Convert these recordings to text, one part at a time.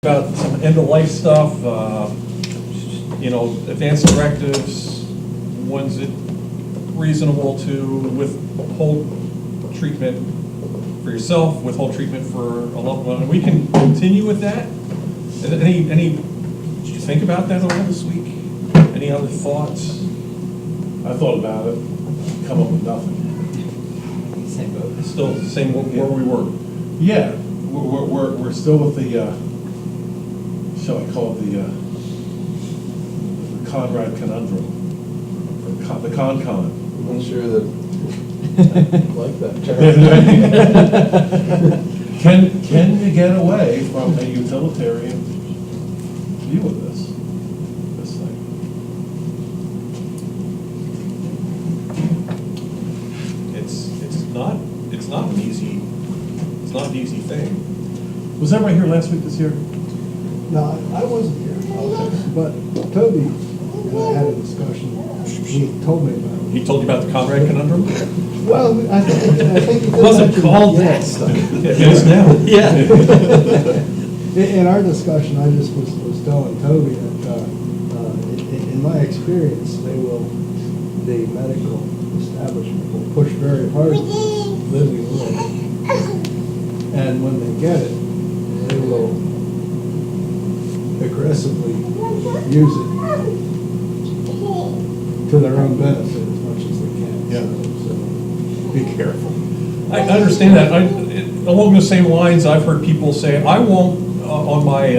about some end-of-life stuff, advanced directives, when's it reasonable to withhold treatment for yourself, withhold treatment for a loved one, and we can continue with that. Did you think about that over this week? Any other thoughts? I thought about it, come up with nothing. Same boat. Still the same where we were? Yeah, we're still with the, shall I call it the Conrad conundrum, or the con. I'm sure that, like that term. Can you get away from a utilitarian view of this thing? It's not an easy thing. Was everybody here last week this year? No, I wasn't here, but Toby and I had a discussion. He told me about it. He told you about the Conrad conundrum? Well, I think he did Wasn't mention- called yeah. that stuff. It is now. Yeah. In our discussion, I just was telling Toby that, in my experience, the medical establishment will push very hard for this living will. And when they get it, they will aggressively use it to their own benefit as much as they can. Yeah. So be careful. I understand that. Along the same lines, I've heard people say, I won't, on my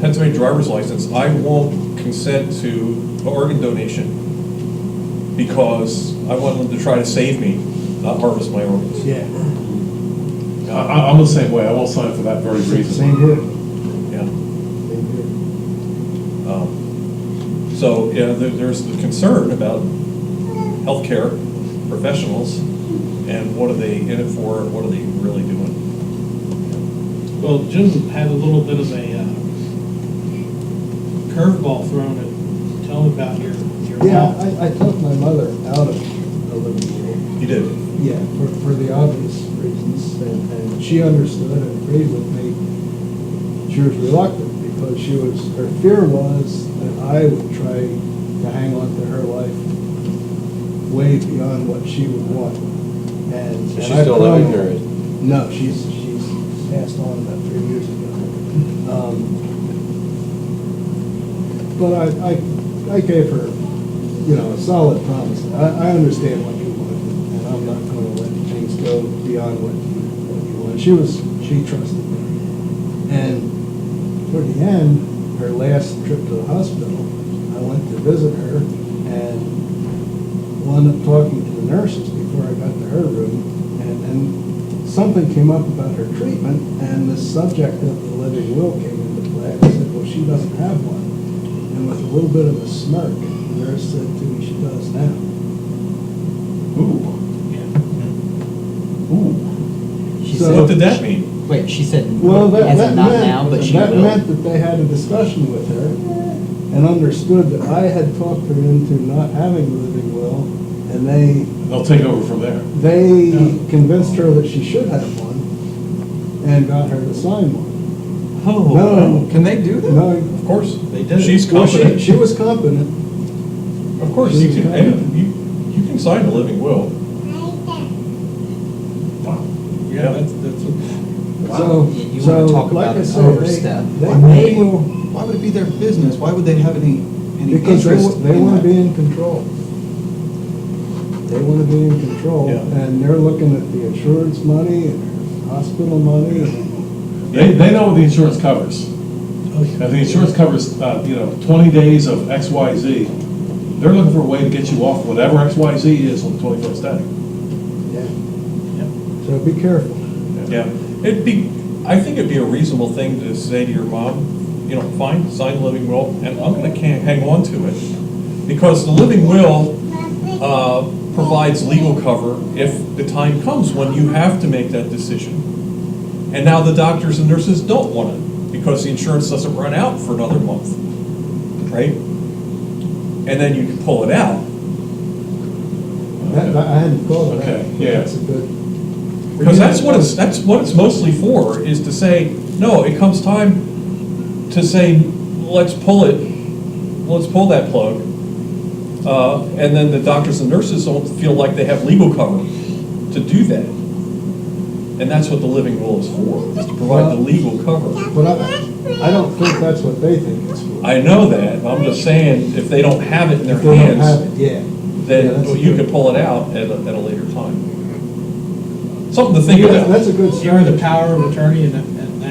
Pennsylvania driver's license, I won't consent to organ donation because I want them to try to save me, not harvest my organs. Yeah. I'm the same way, I won't sign for that very reason. Same here. Yeah. Same here. So, yeah, there's the concern about healthcare professionals and what are they in it for and what are they really doing? Well, Jim had a little bit of a curveball thrown at, tell him about your Yeah, health. I took my mother out of the living will. You did. Yeah, for the obvious reasons, and she understood and agreed with me. She was reluctant because her fear was that I would try to hang on to her life way beyond what she would want. And Is she I still living, promised- or? No, she's passed on about 3 years ago. But I gave her, a solid promise. I understand what you want, and I'm not going to let things go beyond what you want. She trusted me. And toward the end, her last trip to the hospital, I went to visit her and wound up talking to the nurses before I got to her room, and something came up about her treatment, and the subject of the living will came into play. I said, well, she doesn't have one. And with a little bit of a smirk, the nurse said to me, she does now. Ooh. She So- said, What did that mean? wait, she said, Well, as that of not meant, now, but she that will? meant that they had a discussion with her and understood that I had talked her into not having a living will, and They'll take over from there. they convinced her that she should have one and got her to sign one. Oh, No. can they do that? No, Of course. They did it. She's well, competent. she was competent. Of course, you She's can, competent. you can sign a living will. Yeah, that's So, You so, wanna talk like about I an said, overstep. they will, Why would it be their business? Why would they have any because interest they in want to that? be in control. They want to be in control, Yeah. and they're looking at the insurance money and hospital money. They know what the insurance covers. If the insurance covers, 20 days of XYZ, they're looking for a way to get you off whatever XYZ is on the 21st day. Yeah. So be careful. Yeah. I think it'd be a reasonable thing to say to your mom, fine, sign the living will, and I'm gonna hang on to it. Because the living will provides legal cover if the time comes when you have to make that decision. And now the doctors and nurses don't want it because the insurance doesn't run out for another month, right? And then you can pull it out. I hadn't thought of that. Okay, yeah. That's a good. Because that's what it's mostly for, is to say, no, it comes time, to say, let's pull that plug, and then the doctors and nurses don't feel like they have legal cover to do that. And that's what the living will is for, is to provide the legal cover. But I don't think that's what they think it's for. I know that, but I'm just saying, if they don't have it in their If they don't have hands, it, yeah. Yeah, then that's a you good- could pull it out at a later time. Something to think Yeah, about. That's a good You're the strategy. power of attorney and I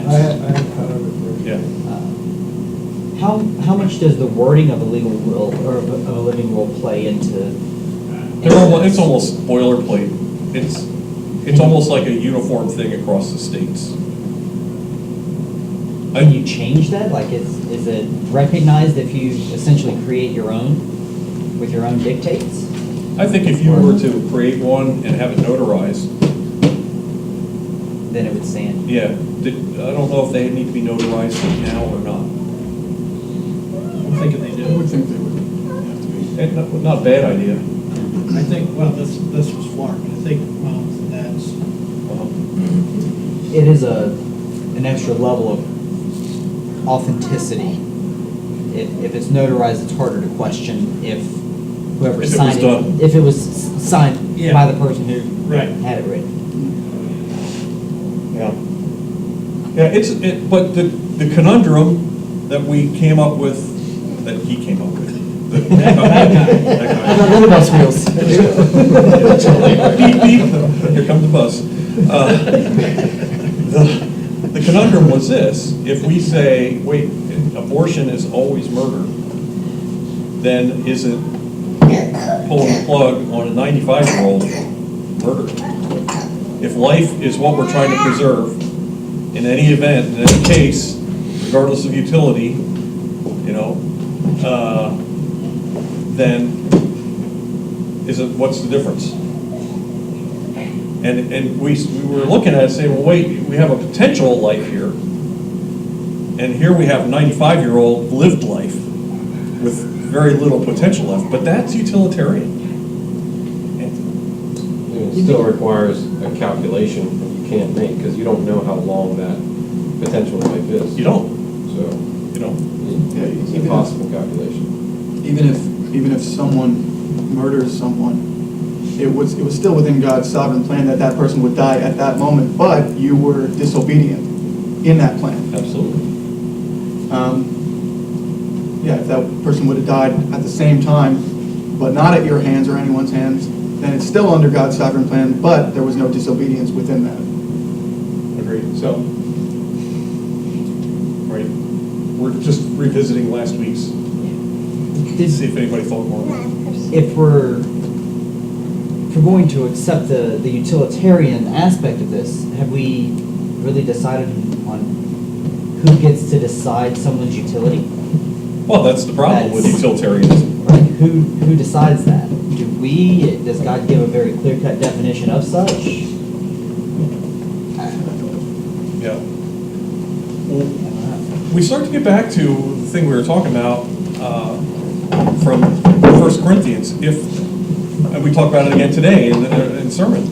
that's. have power of attorney. Yeah. How much does the wording of a legal will, or of a living will play into? It's almost boilerplate. It's almost like a uniform thing across the states. Can you change that? Like, is it recognized if you essentially create your own, with your own dictates? I think if you were to create one and have it notarized, Then it would stand. yeah, I don't know if they need to be notarized now or not. I'm thinking they I do. would think they would have to be. Not a bad idea. I think, well, this was Florida. I think, well, that's, It is an extra level of authenticity. If it's notarized, it's harder to question if whoever If it was signed done. If it was signed Yeah. by the person who Right. had it written. Yeah. Yeah, but the conundrum that we came up with, that he came up with. I got rid of bus wheels. Beep, beep, here comes the bus. The conundrum was this: if we say, wait, abortion is always murder, then is it pulling the plug on a 95-year-old murder? If life is what we're trying to preserve, in any event, in any case, regardless of utility, then what's the difference? And we were looking at it saying, well, wait, we have a potential life here. And here we have a 95-year-old lived life with very little potential left, but that's utilitarian. It still requires a calculation you can't make, because you don't know how long that potential life is. You don't, So, Yeah, it's an impossible calculation. even if someone murders someone, it was still within God's sovereign plan that that person would die at that moment, but you were disobedient in that plan. absolutely. Yeah, if that person would have died at the same time, but not at your hands or anyone's hands, then it's still under God's sovereign plan, but there was no disobedience within that. Agreed. So, right, we're just revisiting last week's, see if anybody thought more about it. If we're going to accept the utilitarian aspect of this, have we really decided on who gets to decide someone's utility? Well, that's the problem with That's- utilitarianism. Right? Who decides that? Do we? Does God give a very clear-cut definition of such? Yeah. Well, we start to get back to the thing we were talking about from 1 Corinthians. And we talk about it again today in the sermon.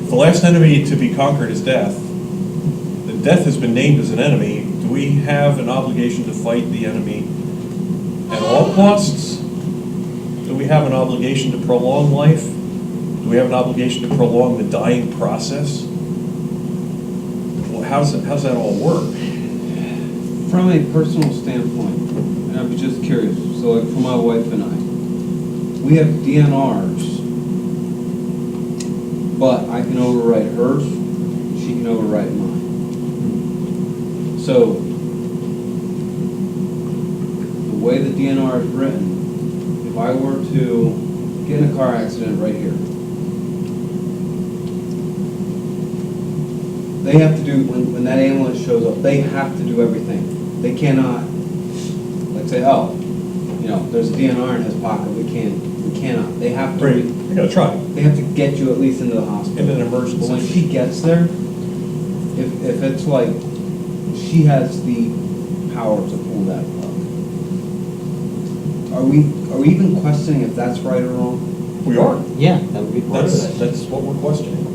If the last enemy to be conquered is death, then death has been named as an enemy. Do we have an obligation to fight the enemy at all costs? Do we have an obligation to prolong life? Do we have an obligation to prolong the dying process? Well, how's that all work? From a personal standpoint, and I was just curious, so like for my wife and I, we have DNRs, but I can overwrite hers, she can overwrite mine. So, the way the DNR is written, if I were to get in a car accident right here, they have to do, when that ambulance shows up, they have to do everything. They cannot, like say, oh, there's a DNR in his pocket, we cannot. They have to, Right, I gotta try. they have to get you at least into the hospital. In an emergency. But when she gets there, if it's like, she has the power to pull that plug. Are we even questioning if that's right or wrong? We are. Yeah, that would be part of it. That's what we're questioning.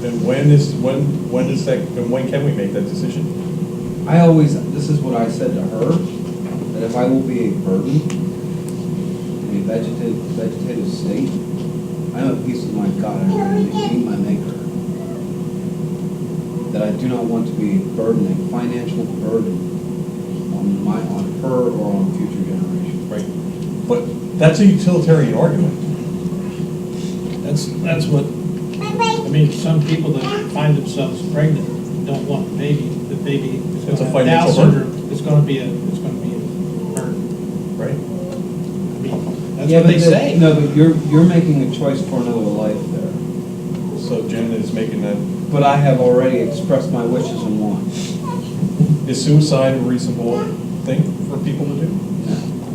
And when can we make that decision? this is what I said to her, that if I will be a burden in a vegetative state, I'm at peace with my God, I'm ready to meet my Maker. That I do not want to be a burden, a financial burden on her or on future generations. Right. But that's a utilitarian argument. That's what, I mean, some people that find themselves pregnant don't want the baby is It's a gonna have financial Down burden. syndrome, it's gonna be a burden. Right. I mean, that's Yeah, what but they say. No, but you're making a choice for another life there. So Jen is making that, But I have already expressed my wishes and wants. is suicide a reasonable thing for people to do?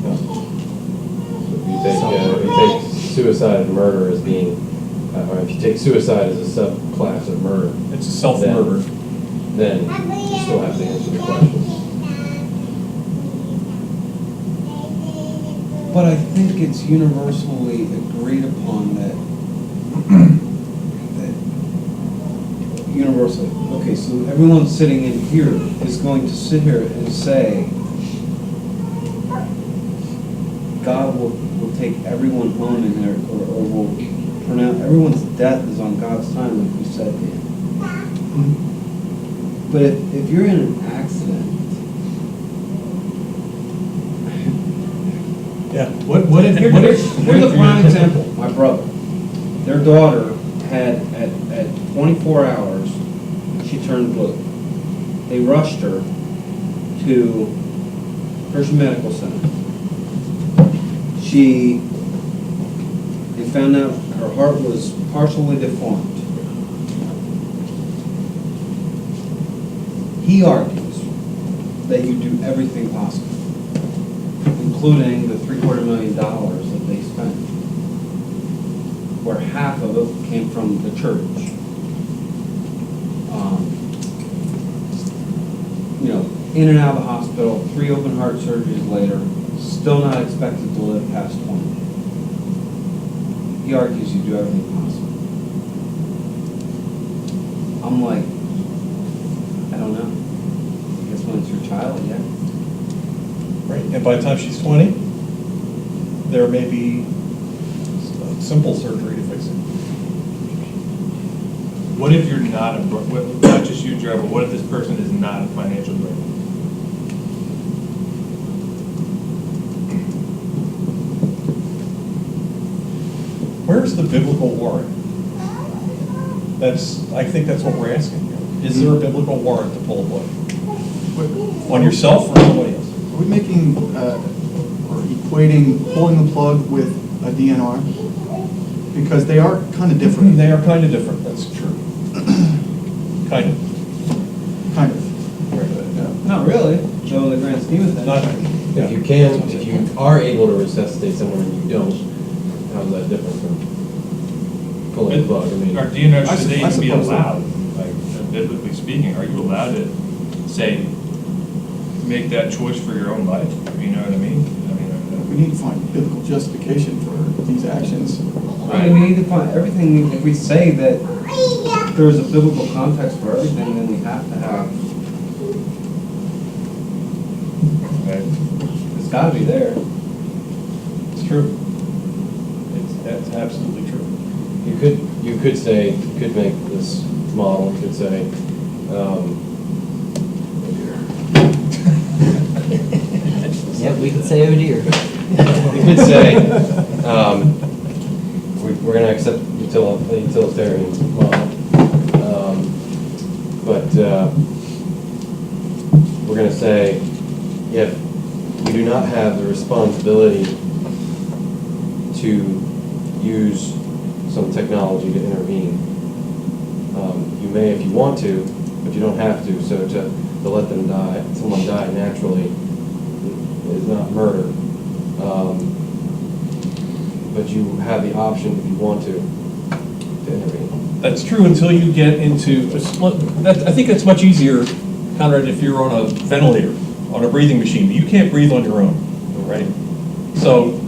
No. If you take suicide and murder as being, or if you take suicide as a subclass of murder, It's a self-murder. then you still have to answer the questions. But I think it's universally agreed upon that, universally, okay, so everyone sitting in here is going to sit here and say, God will take everyone home in there, or will pronounce, everyone's death is on God's time, like we said, Dan. But if you're in an accident, Yeah. here's a prime example, my brother. Their daughter had, at 24 hours, she turned blue. They rushed her to Christian Medical Center. They found out her heart was partially deformed. He argues that you do everything possible, including the $750,000 that they spent, where half of it came from the church. In and out of the hospital, 3 open heart surgeries later, still not expected to live past 20. He argues you do everything possible. I'm like, I don't know. I guess when it's your child, yeah. Right, and by the time she's 20, there may be simple surgery to fix it. What if you're not not just you, Trevor, what if this person is not a financial burden? Where's the biblical warrant? I think that's what we're asking here. Is there a biblical warrant to pull a plug? On yourself or somebody else? Are we making, or equating pulling the plug with a DNR? Because they are kind of different. They are kind of different, that's true. Kind of. Kind of. Not really, so in the grand scheme of things. Not, If you are able to resuscitate someone and you don't, how's that different from pulling the plug? I mean, Are DNRs, I should they I even be suppose so. allowed, like biblically speaking, are you allowed to say, make that choice for your own life? You know what I mean? We need to find biblical justification for these actions. I mean, we need to find everything, if we say that there's a biblical context for everything, then we have to have, it's gotta be there. it's true. That's absolutely true. you could say, you could make this model, you could say, Yep, we can say, oh dear. you could say, we're gonna accept the utilitarian model. But we're gonna say, if you do not have the responsibility to use some technology to intervene, you may if you want to, but you don't have to. So to let them die, someone die naturally is not murder. But you have the option if you want to intervene. That's true until you get into, I think it's much easier, Conrad, if you're on a ventilator, on a breathing machine. You can't breathe on your own, right? So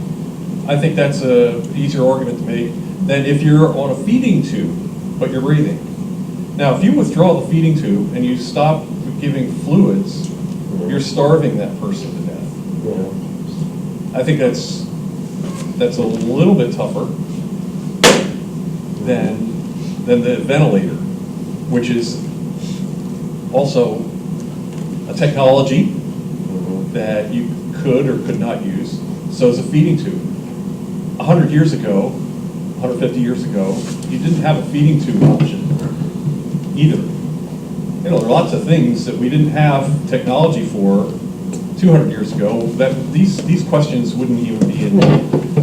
I think that's an easier argument to make than if you're on a feeding tube, but you're breathing. Now, if you withdraw the feeding tube and you stop giving fluids, you're starving that person to death. You know, I think that's a little bit tougher than the ventilator, which is also a technology that you could or could not use. So is a feeding tube. 100 years ago, 150 years ago, you didn't have a feeding tube option either. You know, there are lots of things that we didn't have technology for 200 years ago, that these questions wouldn't even be in.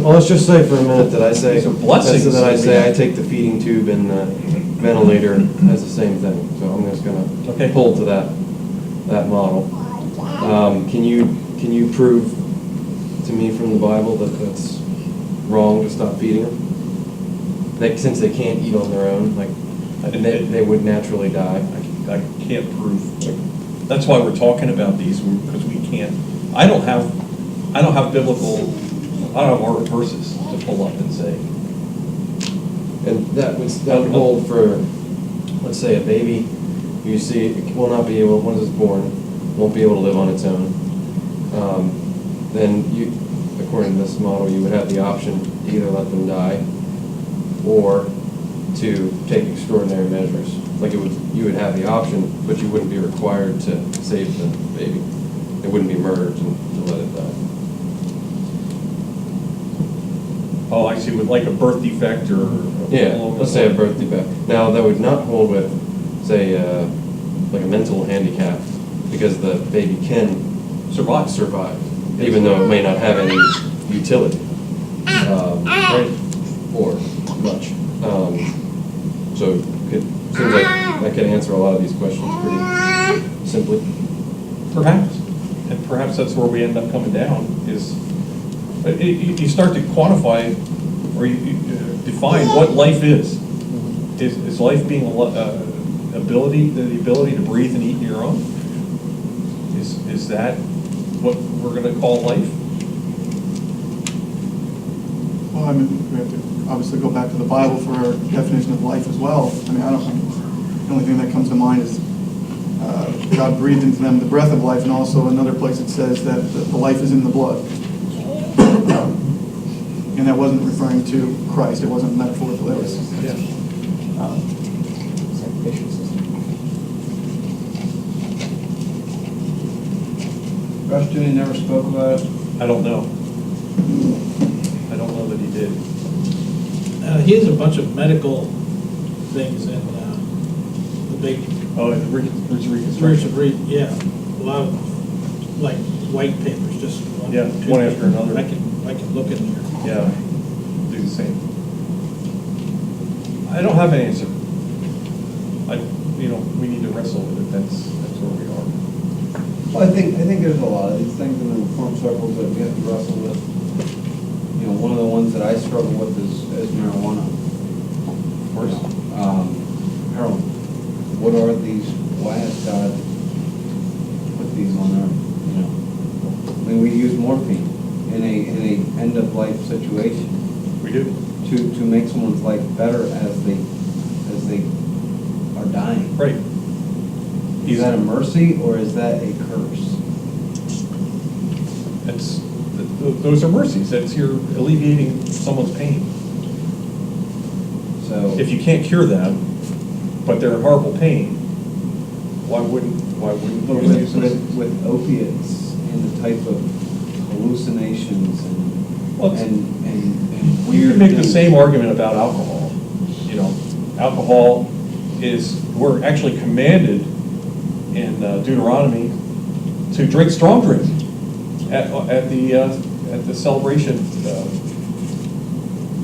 well, let's just say for a minute that I say, These are blessings that I that we say I have. take the feeding tube and the ventilator as the same thing. So I'm just gonna Okay. pull to that model. Can you prove to me from the Bible that that's wrong to stop feeding them? That since they can't eat on their own, like, they would naturally die. I can't prove. That's why we're talking about these, because we can't. I don't have biblical. I don't have hard verses to pull up and say. And that would hold for, let's say, a baby. You see, it will not be able, once it's born, won't be able to live on its own. Then you, according to this model, you would have the option to either let them die or to take extraordinary measures. Like you would have the option, but you wouldn't be required to save the baby. It wouldn't be murder to let it die. Oh, I see, with like a birth defect or. Yeah, let's say a birth defect. Now, that would not hold with, say, like a mental handicap, because the baby can survive, even though it may not have any utility, or much. So seems like I can answer a lot of these questions pretty simply. Perhaps, and perhaps that's where we end up coming down, is you start to quantify, or you define what life is. Is life being the ability to breathe and eat on your own? Is that what we're going to call life? Well, I mean, we have to obviously go back to the Bible for our definition of life as well. I mean, the only thing that comes to mind is God breathed into them the breath of life, and also another place it says that the life is in the blood. And that wasn't referring to Christ, it wasn't metaphorical, it was. Sacrificial system. Rushton, he never spoke about it. I don't know. I don't know that he did. He has a bunch of medical things in the big Oh, and reconstruction. yeah, a lot of like white papers, just one. Yeah, two one after papers. another. I can look in there. Yeah, do the same. I don't have an answer. We need to wrestle with it. That's where we are. Well, I think there's a lot of these things in the reform circles that we have to wrestle with. You know, one of the ones that I struggle with is marijuana. Of course. Heroin. What are these? Why has God put these on earth? You know, I mean, we use morphine in a end of life situation We do. to make someone's life better as they are dying. Right. Is that a mercy or is that a curse? Those are mercies. You're alleviating someone's pain. So If you can't cure them, but they're in horrible pain, why wouldn't you use those? with opiates and the type of hallucinations Well, and You weird can make the things. same argument about alcohol. Alcohol we're actually commanded in Deuteronomy to drink strong drink at the celebration.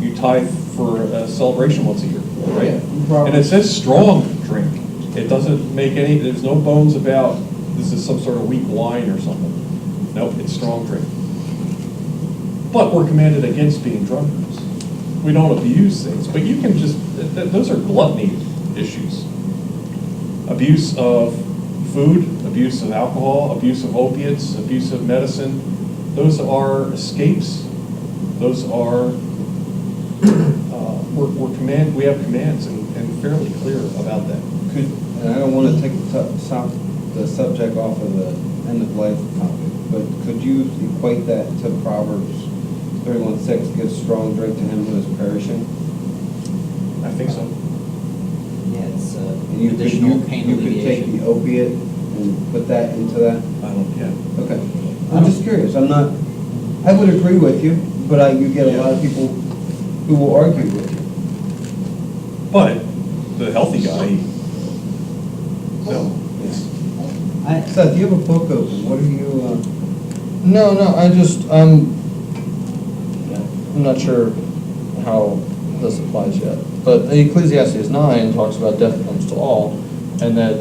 You tithe for a celebration once a year, right? Yeah. And it says strong drink. It doesn't make there's no bones about this is some sort of weak wine or something. Nope, it's strong drink. But we're commanded against being drunkards. We don't abuse things, but you can those are gluttony issues. Abuse of food, abuse of alcohol, abuse of opiates, abuse of medicine. Those are escapes. Those are, we have commands and fairly clear about that. And I don't want to take the the subject off of the end of life topic, but could you equate that to Proverbs 31:6, give strong drink to him who is perishing? I think so. Yeah, it's And you could, additional pain you could take alleviation. the opiate and put that into that? I don't, yeah. Okay. I'm just curious, I'm not, I would agree with you, but you get a lot of people who will argue with you. But the healthy guy, so, Seth, you have a book open, what are you, No, I just, I'm not sure how this applies yet. But Ecclesiastes 9 talks about death comes to all, and that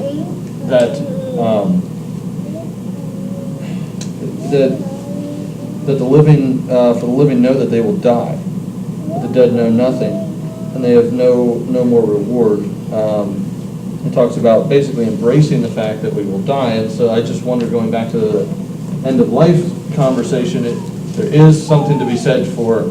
the living, for the living know that they will die, but the dead know nothing, and they have no more reward. It talks about basically embracing the fact that we will die, and so I just wonder, going back to the end of life conversation, there is something to be said for,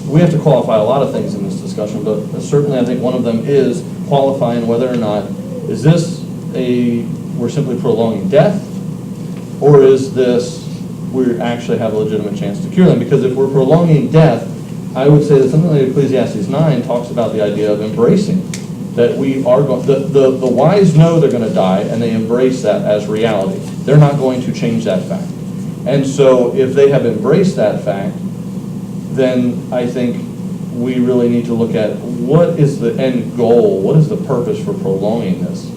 we have to qualify a lot of things in this discussion, but certainly I think one of them is qualifying whether or not, is this we're simply prolonging death, or is this, we actually have a legitimate chance to cure them? Because if we're prolonging death, I would say that something like Ecclesiastes 9 talks about the idea of embracing, that we are going, the wise know they're going to die, and they embrace that as reality. They're not going to change that fact. And so if they have embraced that fact, then I think we really need to look at what is the end goal, what is the purpose for prolonging this?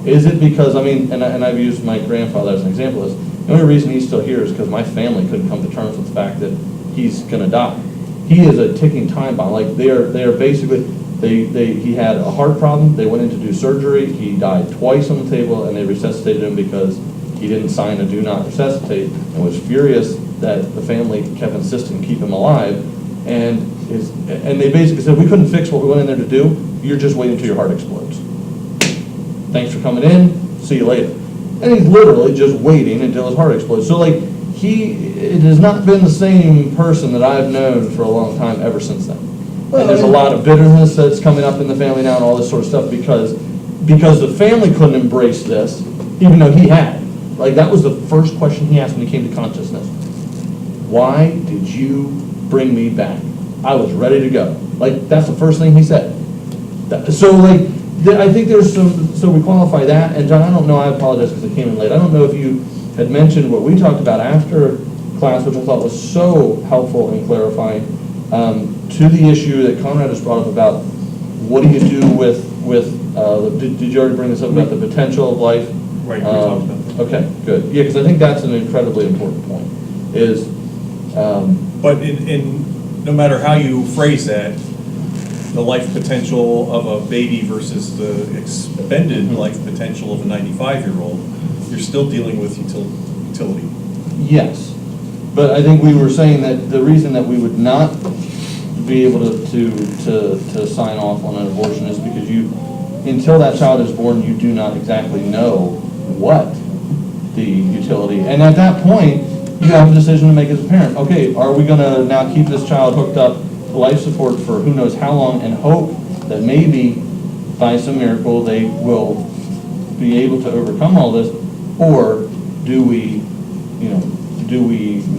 Is it because, I mean, and I've used my grandfather as an example, the only reason he's still here is because my family couldn't come to terms with the fact that he's going to die. He is a ticking time bomb. Like they are basically, he had a heart problem, they went in to do surgery, he died twice on the table, and they resuscitated him because he didn't sign a do not resuscitate, and was furious that the family kept insisting to keep him alive, and they basically said, we couldn't fix what we went in there to do, you're just waiting until your heart explodes. Thanks for coming in, see you later. And he's literally just waiting until his heart explodes. So like, it has not been the same person that I've known for a long time ever since then. And there's a lot of bitterness that's coming up in the family now and all this sort of stuff because the family couldn't embrace this, even though he had. Like, that was the first question he asked when he came to consciousness. Why did you bring me back? I was ready to go. Like, that's the first thing he said. So, like, I think there's so we qualify that. And John, I don't know, I apologize because I came in late. I don't know if you had mentioned what we talked about after class, which I thought was so helpful in clarifying, to the issue that Conrad has brought up about what do you do with did you already bring this up about the potential of life? Right, we talked about that. Okay, good. Yeah, because I think that's an incredibly important point. But no matter how you phrase that, the life potential of a baby versus the expended life potential of a 95-year-old, you're still dealing with utility. Yes, but I think we were saying that the reason that we would not be able to sign off on an abortion is because until that child is born, you do not exactly know what the utility, and at that point, you have a decision to make as a parent. Okay, are we going to now keep this child hooked up to life support for who knows how long and hope that maybe by some miracle they will be able to overcome all this, or do we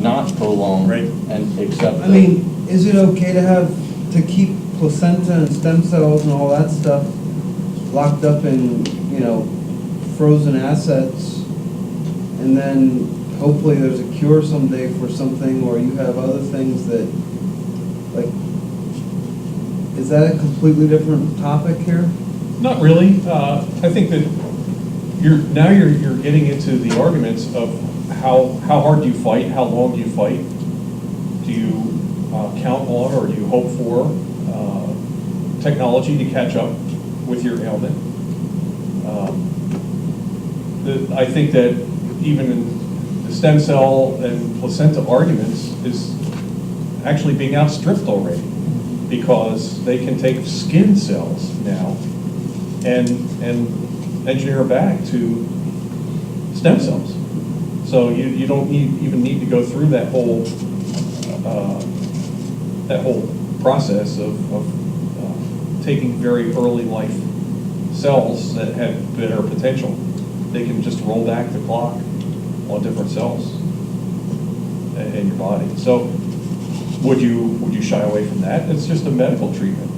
not prolong Right. and accept I mean, is it okay to keep placenta and stem cells and all that stuff locked up in, frozen assets, and then hopefully there's a cure someday for something, or you have other things that, like, is that a completely different topic here? Not really. I think that you're getting into the arguments of how hard do you fight, how long do you fight, do you count on or do you hope for technology to catch up with your ailment. I think that even in the stem cell and placenta arguments is actually being outstripped already, because they can take skin cells now and engineer back to stem cells. So you don't even need to go through that whole process of taking very early life cells that are potential, they can just roll back the clock on different cells in your body. So would you shy away from that? It's just a medical treatment.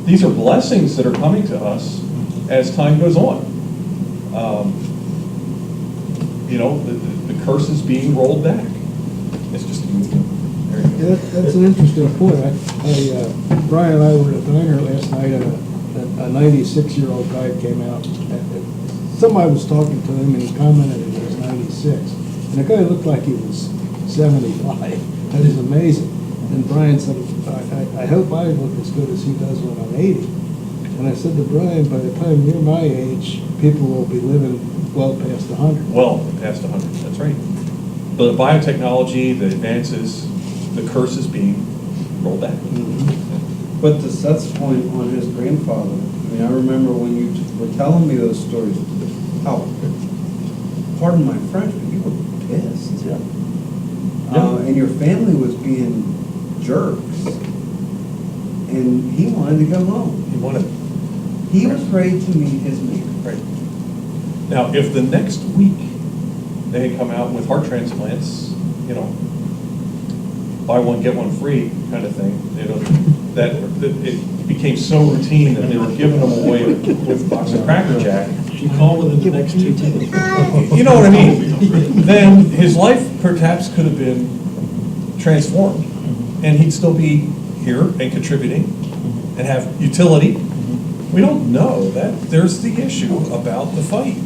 These are blessings that are coming to us as time goes on. The curse is being rolled back. It's just a movement. There you go. Yeah, that's an interesting point. Brian and I were at a diner last night, and a 96-year-old guy came out. Somebody was talking to him, and he commented he was 96. And the guy looked like he was 75. That is amazing. And Brian said, I hope I look as good as he does when I'm 80. And I said to Brian, by the time you're my age, people will be living well past 100. Well, past 100, that's right. But the biotechnology, the advances, the curse is being rolled back. But to Seth's point on his grandfather, I mean, I remember when you were telling me those stories, how, pardon my French, but you were pissed. Yeah. And your family was being jerks. And he wanted to go home. You want to, He was ready to meet his maker. right. Now, if the next week they come out with heart transplants, buy one, get one free kind of thing, that it became so routine that they were giving them away with a box of Cracker Jack. You call within the next 2 days. You know what I mean? Then his life perhaps could have been transformed, and he'd still be here and contributing and have utility. We don't know that. There's the issue about the fight.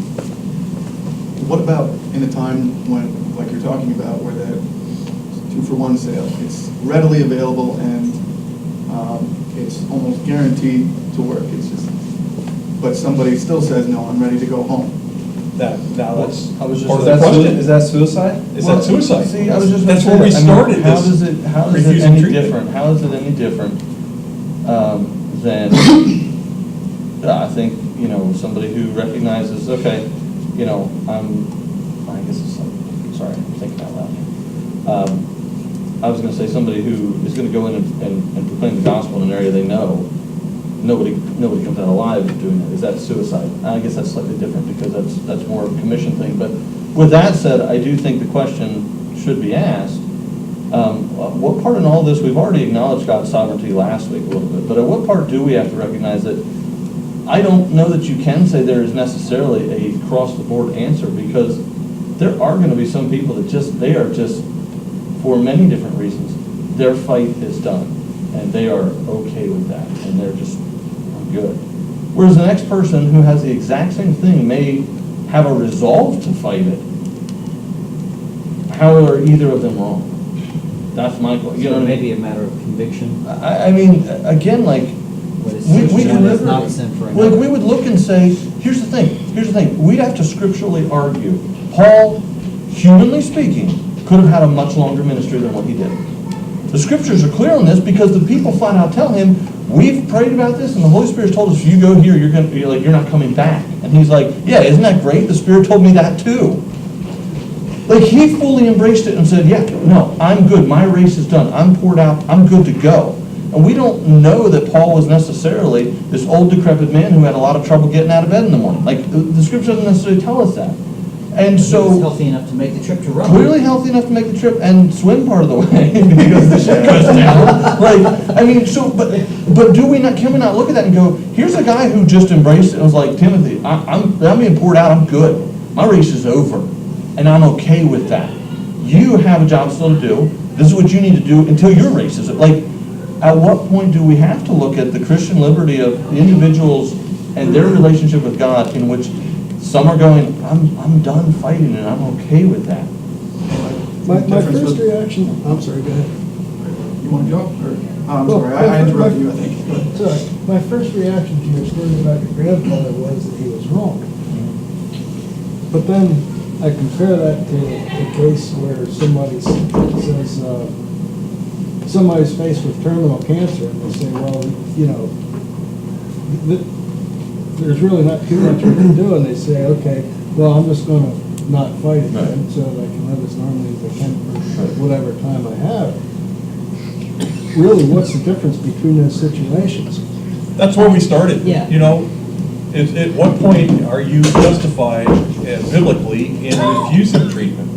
What about in a time when, like you're talking about, where the 2-for-1 sale, it's readily available and it's almost guaranteed to work. It's just, but somebody still says, no, I'm ready to go home. Now that's I was just- part of is the that question. Is that suicide? Is that suicide? See, I was just That's gonna where we say that. I mean, started How this. does it refusing any treatment. different? How is it any different than, I think, somebody who recognizes, okay, I guess it's, sorry, I'm thinking out loud. I was gonna say somebody who is gonna go in and proclaim the gospel in an area they know, nobody comes out alive doing that. Is that suicide? I guess that's slightly different because that's more of a commission thing. But with that said, I do think the question should be asked, what part in all this, we've already acknowledged God's sovereignty last week a little bit, but at what part do we have to recognize that I don't know that you can say there is necessarily a across-the-board answer, because there are going to be some people that they are just, for many different reasons, their fight is done, and they are okay with that, and they're just good. Whereas the next person who has the exact same thing may have a resolve to fight it. How are either of them wrong? That's my question. You know So what I maybe mean? a matter of conviction. I mean, again, like, What is we sin can for one is not sin for like another. we would look and say, here's the thing, we'd have to scripturally argue. Paul, humanly speaking, could have had a much longer ministry than what he did. The scriptures are clear on this because the people flat out tell him, we've prayed about this and the Holy Spirit's told us if you go here, you're not coming back. And he's like, yeah, isn't that great? The Spirit told me that too. Like, he fully embraced it and said, yeah, no, I'm good. My race is done. I'm poured out. I'm good to go. And we don't know that Paul was necessarily this old decrepit man who had a lot of trouble getting out of bed in the morning. Like, the scripture doesn't necessarily tell us that. And He was so, healthy enough to make the trip to Rome. clearly healthy enough to make the trip and swim part of the way because the ship goes down. Like, I mean, so, but can we not look at that and go, here's a guy who just embraced it and was like, Timothy, I'm being poured out. I'm good. My race is over. And I'm okay with that. You have a job still to do. This is what you need to do until your race is. Like, at what point do we have to look at the Christian liberty of the individuals and their relationship with God, in which some are going, I'm done fighting and I'm okay with that. My first reaction, I'm sorry, go ahead. You want to go? Or, I'm Well, sorry, I interrupted you, I think. Go ahead. Sorry, my first reaction to your story about your grandfather was that he was wrong. But then I compare that to the case where somebody says, somebody's faced with terminal cancer, and they say, well, there's really not too much we can do, and they say, okay, well, I'm just gonna not fight it then, so that I can live as normally as I can for whatever time I have. Really, what's the difference between those situations? That's where we started. Yeah. At what point are you justified biblically in refusing treatment?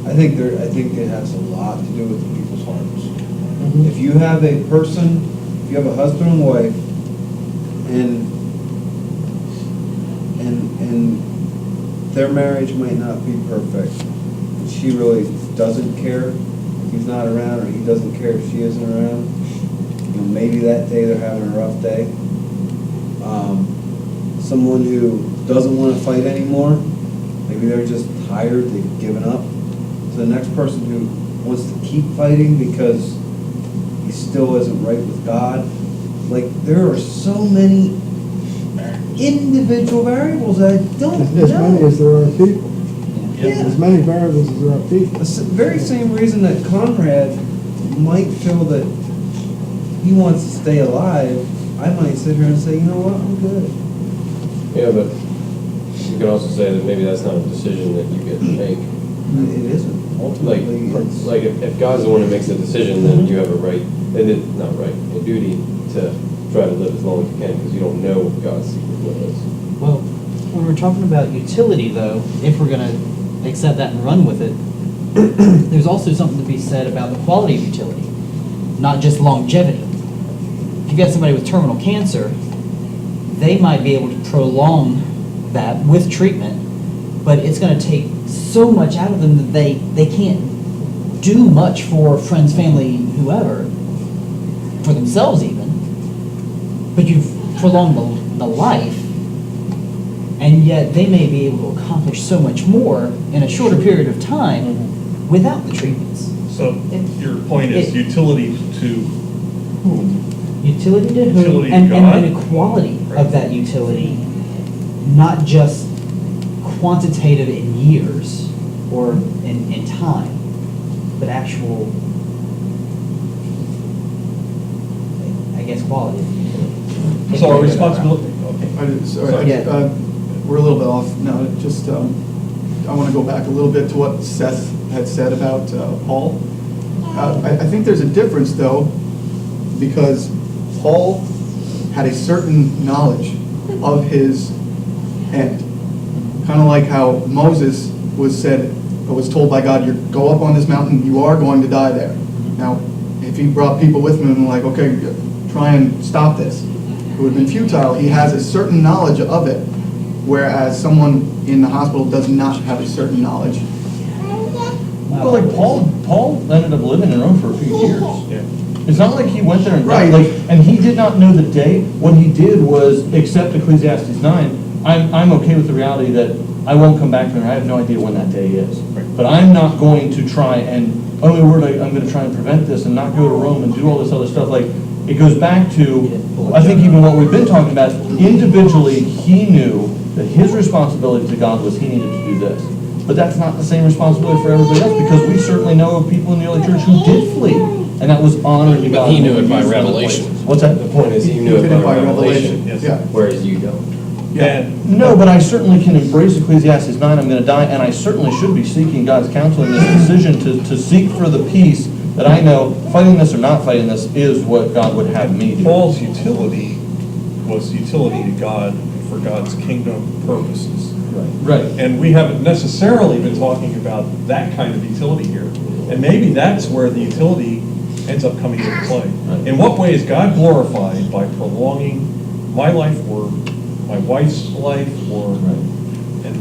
I think it has a lot to do with the people's hearts. If you have a person, if you have a husband and wife, and their marriage might not be perfect, and she really doesn't care if he's not around, or he doesn't care if she isn't around, maybe that day they're having a rough day. Someone who doesn't want to fight anymore, maybe they're just tired, they've given up. So the next person who wants to keep fighting because he still isn't right with God. Like, there are so many individual variables I don't As many know. as there are people. Yeah. As many variables as there are people. The very same reason that Conrad might feel that he wants to stay alive, I might sit here and say, you know what, I'm good. Yeah, but you can also say that maybe that's not a decision that you get to make. It isn't. Like, Ultimately, it's... like if God's the one who makes the decision, then you have a right, and it, not right, a duty to try to live as long as you can, because you don't know what God's secret will is. Well, when we're talking about utility, though, if we're gonna accept that and run with it, there's also something to be said about the quality of utility, not just longevity. If you've got somebody with terminal cancer, they might be able to prolong that with treatment, but it's gonna take so much out of them that they can't do much for friends, family, whoever, for themselves even. But you've prolonged the life, and yet they may be able to accomplish so much more in a shorter period of time without the treatments. So your point is utility to whom? Utility to whom, Utility to and God. equality Right. of that utility, not just quantitative in years or in time, but actual, I guess, quality. So our responsibility, okay. Yeah. We're a little bit off now, just, I want to go back a little bit to what Seth had said about Paul. I think there's a difference, though, because Paul had a certain knowledge of his end. Kind of like how Moses was told by God, you go up on this mountain, you are going to die there. Now, if he brought people with him and like, okay, try and stop this, it would have been futile. He has a certain knowledge of it, whereas someone in the hospital does not have a certain knowledge. Well, like Paul ended up living in Rome for a few years. Yeah. It's not like he went there and Right. and he did not know the day. What he did was accept Ecclesiastes 9. I'm okay with the reality that I won't come back there, and I have no idea when that day is. Right. But I'm not going to try and, I'm going to try and prevent this and not go to Rome and do all this other stuff. Like, it goes back to, I think even what we've been talking about, individually, he knew that his responsibility to God was he needed to do this. But that's not the same responsibility for everybody else, because we certainly know of people in the early church who did flee, and that was honoring to God. But he knew it by revelation. What's that? The point is, he knew it by revelation, Yes. Yeah. whereas you don't. And No, but I certainly can embrace Ecclesiastes 9, I'm going to die, and I certainly should be seeking God's counsel in this decision to seek for the peace that I know, fighting this or not fighting this, is what God would have me do. Paul's utility was utility to God for God's kingdom purposes. Right. And we haven't necessarily been talking about that kind of utility here. And maybe that's where the utility ends up coming into play. In what way is God glorified by prolonging my life or my wife's life or, and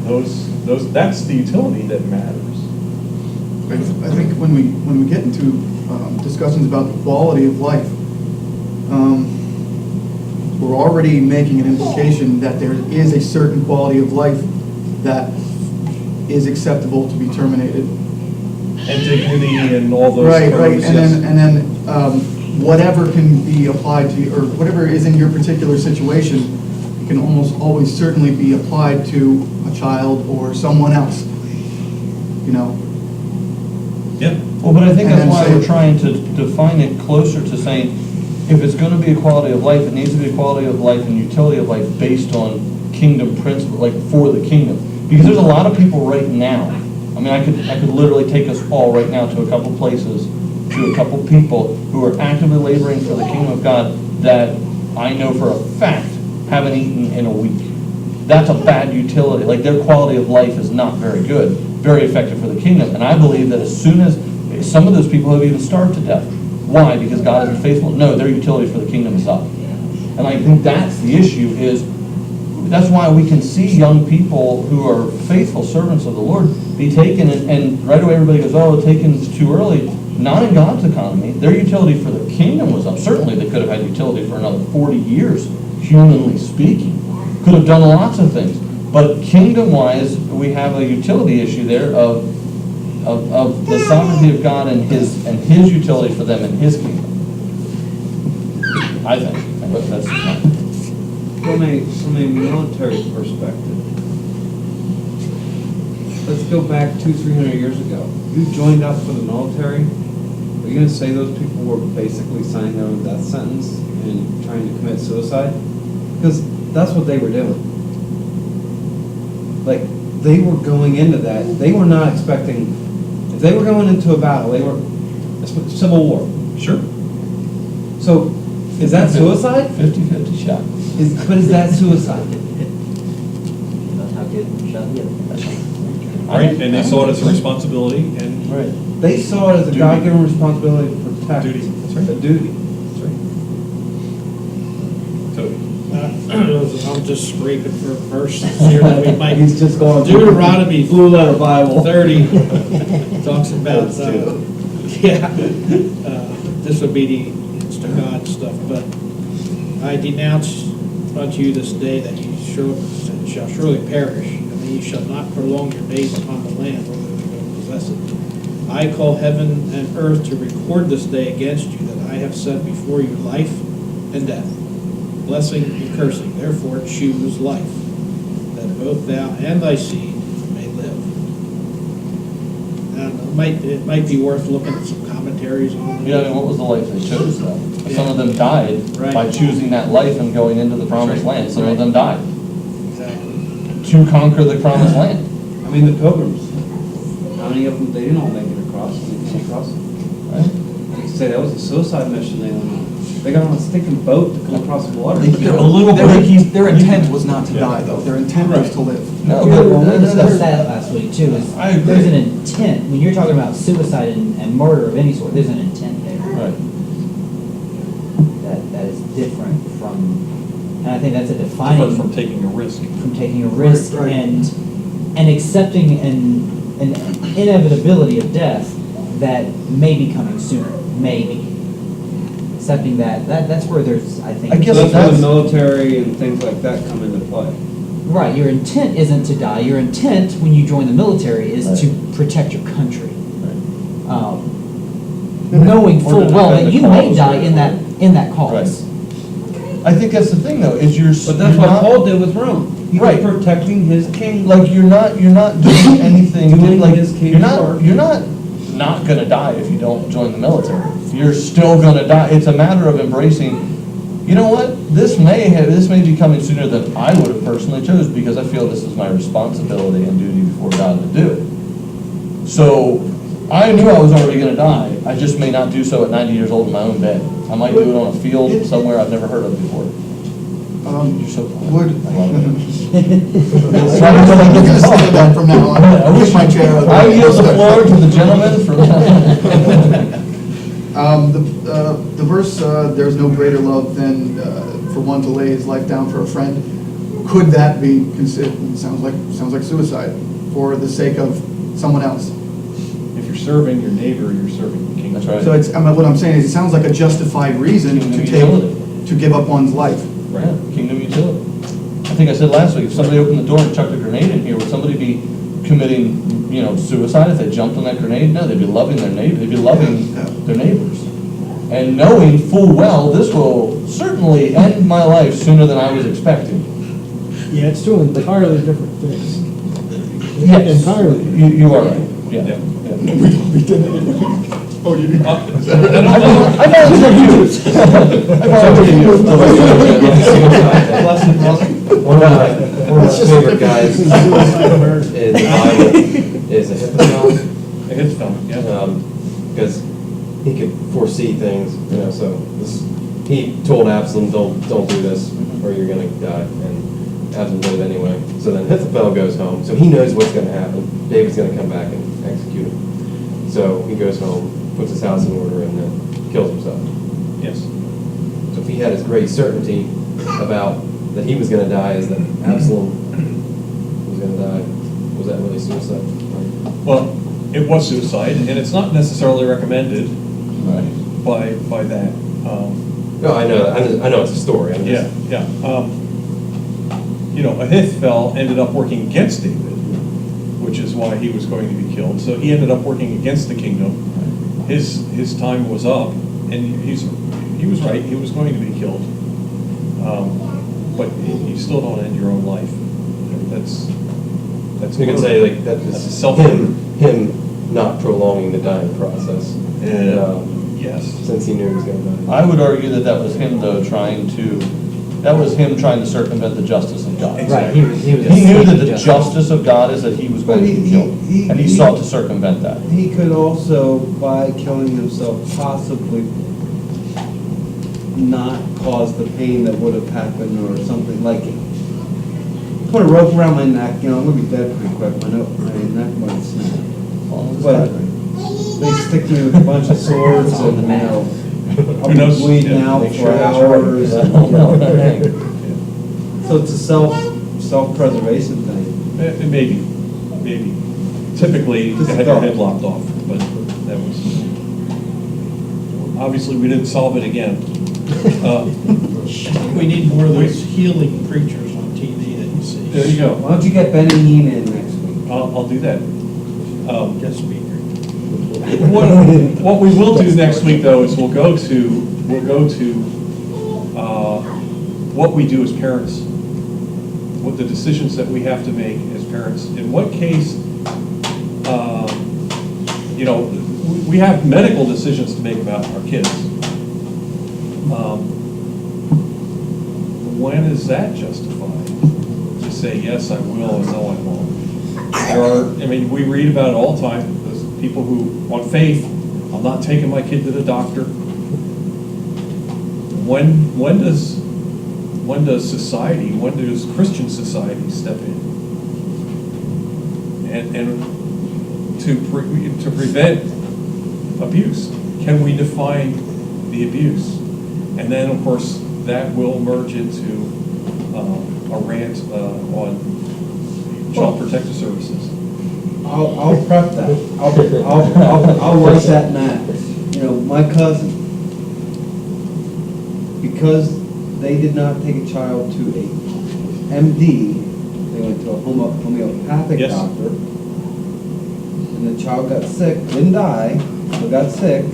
that's the utility that matters. I think when we get into discussions about the quality of life, we're already making an implication that there is a certain quality of life that is acceptable to be terminated. And dignity and all those Right, terms, and yes. then whatever can be applied to, or whatever is in your particular situation, can almost always certainly be applied to a child or someone else, you know? Yeah. Well, but I think And that's then why say- we're trying to define it closer to saying, if it's going to be a quality of life, it needs to be a quality of life and utility of life based on kingdom principle, like for the kingdom. Because there's a lot of people right now, I mean, I could literally take us all right now to a couple places, to a couple people who are actively laboring for the kingdom of God that I know for a fact haven't eaten in a week. That's a bad utility, like their quality of life is not very good, very effective for the kingdom. And I believe that as soon as, some of those people have even starved to death. Why? Because God isn't faithful? No, their utility for the kingdom is up. And I think that's the issue is, that's why we can see young people who are faithful servants of the Lord be taken, and right away everybody goes, oh, taken too early. Not in God's economy. Their utility for the kingdom was up. Certainly they could have had utility for another 40 years, humanly speaking. Could have done lots of things. But kingdom-wise, we have a utility issue there of the sovereignty of God and His utility for them in His kingdom. I think. That's From a military perspective, let's go back 200-300 years ago. You joined up for the military. Are you going to say those people were basically signing their own death sentence and trying to commit suicide? Because that's what they were doing. Like, they were going into that. They were not expecting, if they were going into a battle, they were, Civil War. Sure. So, is that suicide? 50-50 shot. But is that suicide? That's how good shot the other. Right, and they saw it as a responsibility, and Right. They saw it as a Duty. God-given responsibility to protect. Duty. That's right. A duty. that's right. So, I'm just scraping for a verse here that we might. He's just going through Deuteronomy Blue Letter Bible. 30 talks about, That's true. disobedience to God and stuff, but I denounce unto you this day that you shall surely perish, and that you shall not prolong your days upon the land whether they go possess it. I call heaven and earth to record this day against you, that I have set before you life and death, blessing and cursing. Therefore choose life, that both thou and thy seed may live. And it might be worth looking at some commentaries on it. Yeah, I mean, what was the life they chose, though? Some of them died Right. by choosing that life and going into the promised land. Some of them died Exactly. to conquer the promised land. I mean, the pilgrims, how many of them, they didn't all make it across when they came across? Right? You could say that was a suicide mission they went on. They got on a stinking boat to come across the water. Their intent was not to die, though. Their intent was to live. No, Well, we but discussed that last week too, is I agree. there's an intent, when you're talking about suicide and murder of any sort, there's an intent there. right. That is different from, and I think that's a different defining, from taking a risk. from taking a risk Right. and accepting an inevitability of death that may be coming sooner, maybe. Accepting that's where there's, I think. I guess So that's where the that's- military and things like that come into play. Right, your intent isn't to die, your intent when you join the military is to protect your country. Knowing Or full to well defend that the you may cause. die in that cause. I think that's the thing, though, is But that's you're what not- Paul did with Rome. He was Right. protecting his king. Like, you're not doing anything, Doing like, his king's work. you're not gonna die if you don't join the military. You're still gonna die. It's a matter of embracing, you know what, this may be coming sooner than I would have personally chose, because I feel this is my responsibility and duty before God to do it. So, I knew I was already gonna die, I just may not do so at 90 years old in my own bed. I might do it on a field somewhere I've never heard of before. You're so kind. Would. I love it. I'm gonna say that from now on. I wish my chair. I yield the floor to the gentleman from. The verse, there's no greater love than for one to lay his life down for a friend. Could that be considered, sounds like suicide for the sake of someone else? If you're serving your neighbor, you're serving the king. That's right. So it's, what I'm saying is, it sounds like a justified reason Kingdom to utility. to give up one's life. Right, kingdom utility. I think I said last week, if somebody opened the door and chucked a grenade in here, would somebody be committing, suicide if they jumped on that grenade? No, they'd be loving their neighbor, they'd be loving their neighbors. And knowing full well, this will certainly end my life sooner than I was expecting. Yeah, it's two entirely different things. Yes, Entirely. you are right, yeah. Yeah. Oh, you did? I volunteer you. I volunteer you. One of my favorite guys in the Bible is Ahithophel. Ahithophel, yeah. Because he could foresee things, so he told Absalom, don't do this. or you're gonna die, and Absalom did it anyway. So then Ahithophel goes home, so he knows what's gonna happen. David's gonna come back and execute him. So he goes home, puts his house in order, and then kills himself. Yes. So if he had his great certainty about that he was gonna die, is that Absalom was gonna die, was that really suicide? Well, it was suicide, and it's not necessarily recommended by that. No, I know it's a story, I'm Yeah, just. yeah. You know, Ahithophel ended up working against David, which is why he was going to be killed. So he ended up working against the kingdom. His time was up, and he was right, he was going to be killed. But you still don't end your own life. That's You can say like that That's is self- him not prolonging the dying process. yes. Since he knew he was gonna die. I would argue that that was him though trying to circumvent the justice of God. Right, he was. He knew that the justice of God is that he was going to be killed, and he sought to circumvent that. He could also, by killing himself, possibly not cause the pain that would have happened or something like it. Put a rope around my neck, you know, I'm gonna be dead pretty quick, my neck might snap. But they stick me with a bunch of swords and, you know, I'll Who be knows? bleeding Yeah, out make for sure that's hours. right. and, you know. So it's a self-preservation thing. Maybe. Typically, you Just a had your thought. head lopped off, but that was, obviously, we didn't solve it again. We need more of those healing preachers on TV that you see. There you go. Why don't you get Benny Hinn in next week? I'll do that. Guest speaker. What we will do next week, though, is we'll go to what we do as parents, what the decisions that we have to make as parents. In what case, you know, we have medical decisions to make about our kids. When is that justified? To say, yes, I will, and no, I won't. We read about it all the time. There's people who, on faith, I'm not taking my kid to the doctor. When does society, when does Christian society step in? And to prevent abuse, can we define the abuse? And then, of course, that will merge into a rant on Child Protective Services. I'll prep that. I'll write that map. You know, my cousin, because they did not take a child to a MD, they went to a homeopathic Yes. doctor, and the child got sick, didn't die, but got sick,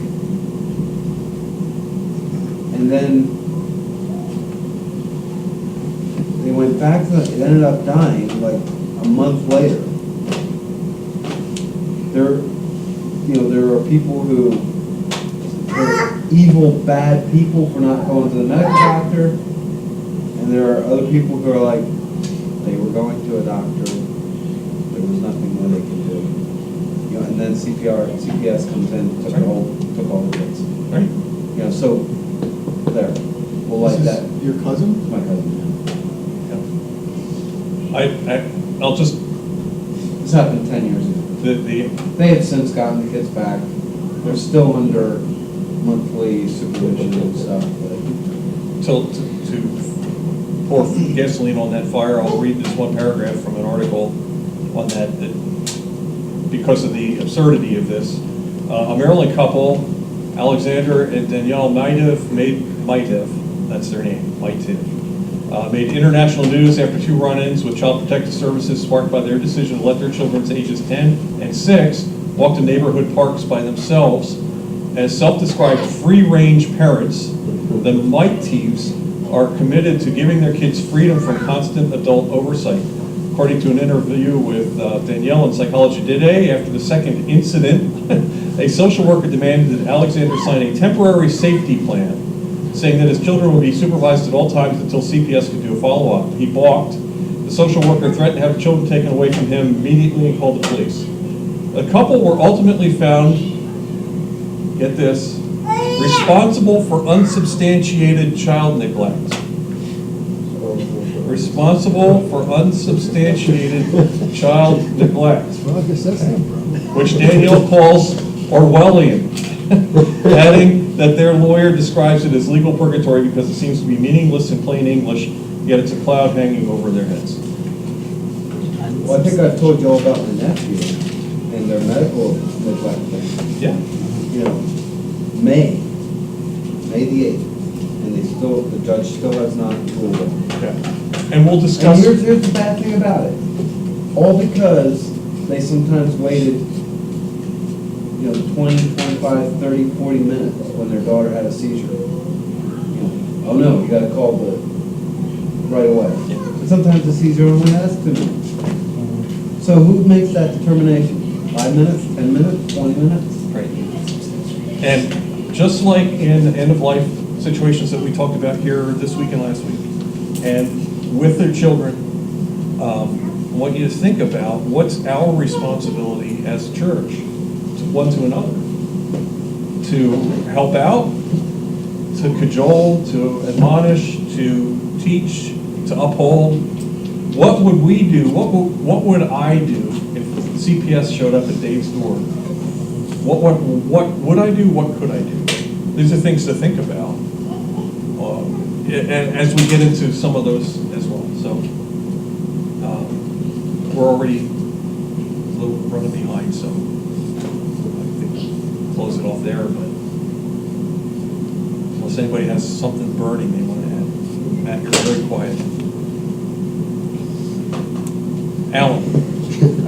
and then they went back to it ended up dying like a month later. There are people who are evil, bad people for not going to the medical doctor, and there are other people who are like, they were going to a doctor, there was nothing more they could do. You know, and then CPS comes in, took all the kids. Right. You know, so there, we'll like This that. is your cousin? My cousin. I'll just, This happened 10 years ago. They have since gotten the kids back. They're still under monthly supervision and stuff, but to pour gasoline on that fire, I'll read this one paragraph from an article on that because of the absurdity of this. A Maryland couple, Alexander and Danielle Maitiv, that's their name, Maitiv, made international news after 2 run-ins with Child Protective Services sparked by their decision to let their children ages 10 and 6 walk to neighborhood parks by themselves. As self-described free-range parents, the Maitivs are committed to giving their kids freedom from constant adult oversight. According to an interview with Danielle in Psychology Today, after the second incident, a social worker demanded that Alexander sign a temporary safety plan, saying that his children would be supervised at all times until CPS could do a follow-up. He balked. The social worker threatened to have the children taken away from him immediately and called the police. The couple were ultimately found, get this, responsible for unsubstantiated child neglect. responsible for unsubstantiated child neglect, Well, I guess that's no problem. which Danielle calls Orwellian, adding that their lawyer describes it as legal purgatory because it seems to be meaningless in plain English, yet it's a cloud hanging over their heads. Well, I think I've told you all about my nephew and their medical neglect thing. Yeah. You know, May the 8th, and the judge still has not ruled on it. Okay. And we'll And discuss. here's the bad thing about it. All because they sometimes waited, 20, 25, 30, 40 minutes when their daughter had a seizure. Oh no, you gotta call right away. And sometimes the seizure only lasts 2 minutes. So who makes that determination? 5 minutes, 10 minutes, 20 minutes? Right. And just like in end-of-life situations that we talked about here this week and last week, and with their children, I want you to think about what's our responsibility as a church, one to another, to help out, to cajole, to admonish, to teach, to uphold. What would we do? What would I do if CPS showed up at Dave's door? What would I do? What could I do? These are things to think about, and as we get into some of those as well. So we're already a little running behind, so I think close it off there. But unless anybody has something burning they want to add, Matt, you're very quiet. Alan.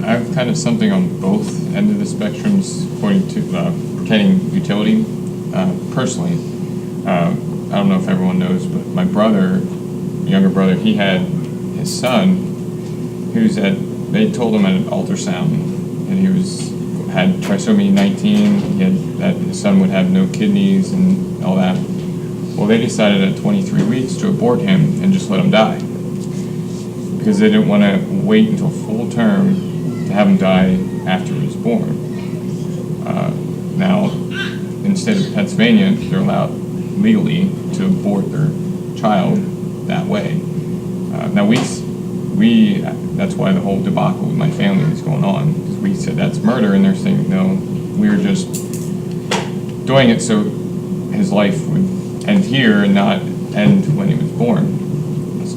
I have kind of something on both ends of the spectrums according to pertaining utility. Personally, I don't know if everyone knows, but my brother, younger brother, he had his son who's they told him at an ultrasound that he had trisomy 19, that his son would have no kidneys and all that. Well, they decided at 23 weeks to abort him and just let him die, because they didn't want to wait until full term to have him die after he was born. Now, in the state of Pennsylvania, they're allowed legally to abort their child that way. Now, we that's why the whole debacle with my family is going on, because we said that's murder, and they're saying, no, we were just doing it so his life would end here and not end when he was born.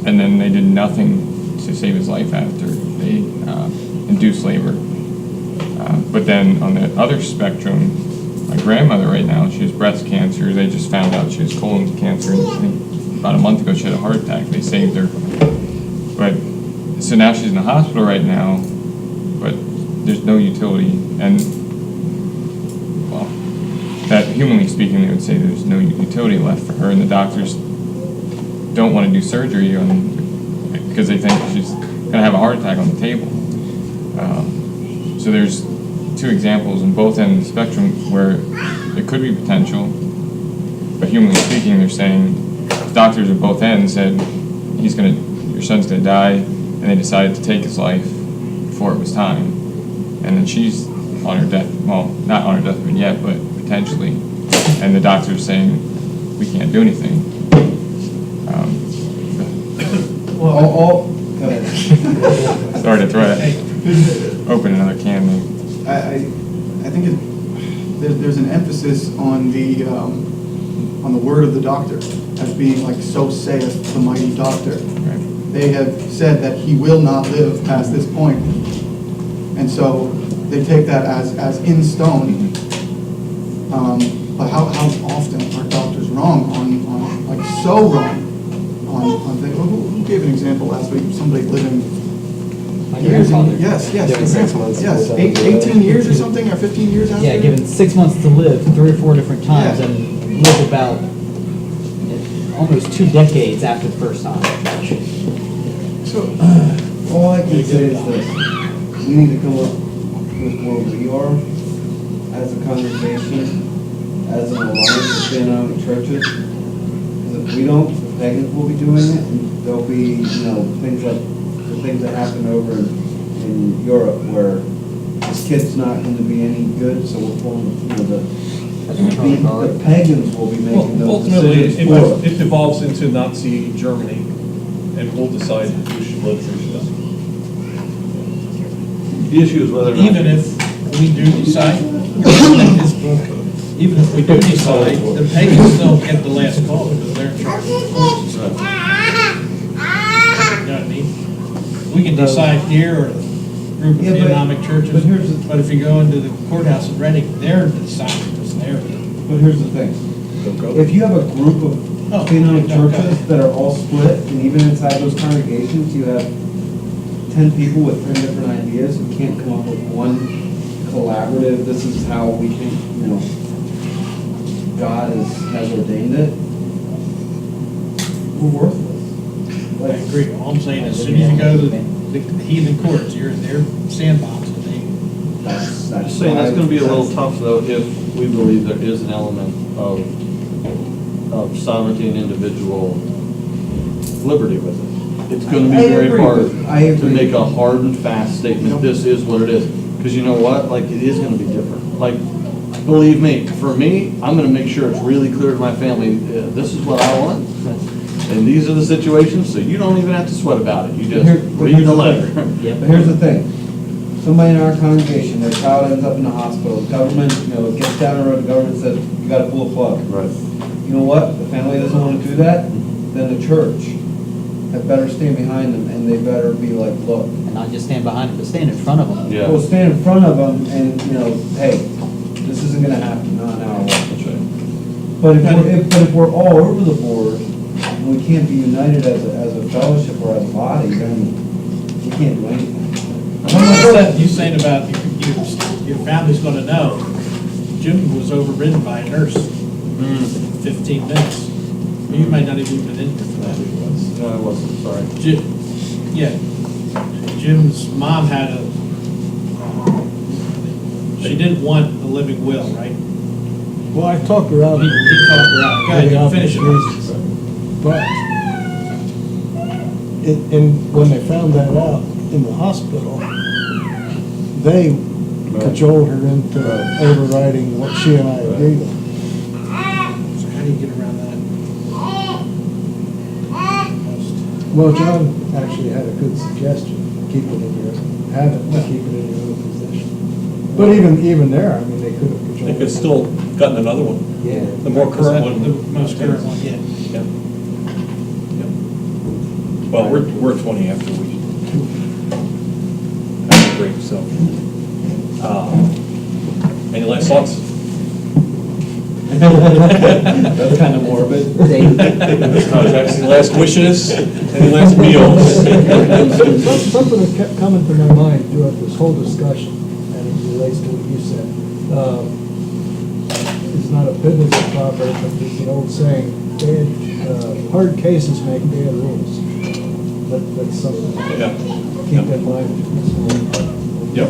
And then they did nothing to save his life after they induced labor. But then on the other spectrum, my grandmother right now, she has breast cancer. They just found out she has colon cancer. And I think about a month ago she had a heart attack. They saved her. But so now she's in the hospital right now, but there's no utility. And well, that humanly speaking, they would say there's no utility left for her, and the doctors don't want to do surgery because they think she's going to have a heart attack on the table. So there's two examples in both ends of the spectrum where it could be potential, but humanly speaking, they're saying the doctors at both ends said your son's going to die, and they decided to take his life before it was time, and then she's on her death. Well, not on her deathbed yet, but potentially, and the doctor's saying we can't do anything. Go ahead. Sorry to throw open another can there. I think there's an emphasis on the word of the doctor as being like, so saith the mighty doctor. Right. They have said that he will not live past this point. And so they take that as in stone. But how often are doctors wrong on like so wrong on things? Who gave an example last week of somebody living My years? grandfather. Yes, Given 6 months. yes, 18 years or something, or 15 years after? Yeah, given 6 months to live 3 or 4 different times, Yeah. and live about almost 2 decades after the first time. So, All I can say is this: we need to come up with where we are as a congregation, as an alliance of Stand-Out churches. Because if we don't, the pagans will be doing it, and there'll be, things like the things that happen over in Europe where this kid's not going to be any good, so we're pulling, the pagans will be making Well, those ultimately, decisions for us. it devolves into Nazi Germany, and we'll decide who should live, who should not. The issue is whether or not. Even if we do decide, even if we do decide, the pagans still get the last call because they're in charge of the courts and stuff. You know what I mean? We can decide here or a group of Yeah, but- theonomic churches, but here's the- but if you go into the courthouse in Reading, they're deciding because they're. But here's the thing, if you have a group of Oh, Canaanite okay. churches that are all split, and even inside those congregations, you have 10 people with 10 different ideas who can't come up with one collaborative, this is how we think, God has ordained it, we're worthless. I agree. All I'm saying is, as soon as you go to the heathen courts, you're in their sandbox and they. I'm just saying that's gonna be a little tough though if we believe there is an element of sovereignty and individual liberty with it. It's gonna be I very agree hard with- I to agree. make a hard and fast statement, this is what it is. Because you know what, like, it is gonna be different. Like, believe me, for me, I'm gonna make sure it's really clear to my family, this is what I want. And these are the situations, so you don't even have to sweat about it. You just read the letter. But here's the thing, somebody in our congregation, their child ends up in the hospital, government, gets down the road, the government says, you gotta pull a plug. Right. You know what, the family doesn't wanna do that, then the church had better stand behind them, and they better be like, look, And not just stand behind them, but stand in front of them. Yeah. we'll stand in front of them and, hey, this isn't gonna happen, not an hour. That's right. But if we're all over the board, and we can't be united as a fellowship or as a body, then we can't do anything. You saying about your family's gonna know, Jim was overridden by a nurse in 15 minutes. You might not even been in here for that. No, I wasn't, sorry. Yeah, Jim's mom had she didn't want a living will, right? Well, I talked her out. He talked her out. Go ahead, you finish it. But, when they found that out in the hospital, they cajoled her into overriding what she and I agreed on. So how do you get around that? Well, John actually had a good suggestion, keep it in your, have it, keep it in your own possession. But even there, I mean, they could have cajoled. They could still gotten another one. Yeah. The more current one. The most current one, yeah. Yeah. Yeah. Well, we're 20 after we have a break, so. Any last thoughts? That's kind of morbid. Any last wishes? Any last meals? Something that kept coming to my mind throughout this whole discussion, and it relates to what you said. It's not a biblical proverb, but it's an old saying, hard cases make bad rules. That's something to Yeah. keep in mind. Yep.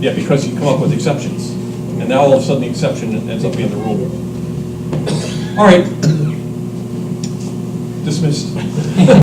Yeah, because you come up with exceptions, and now all of a sudden the exception ends up being the rule. All right. Dismissed.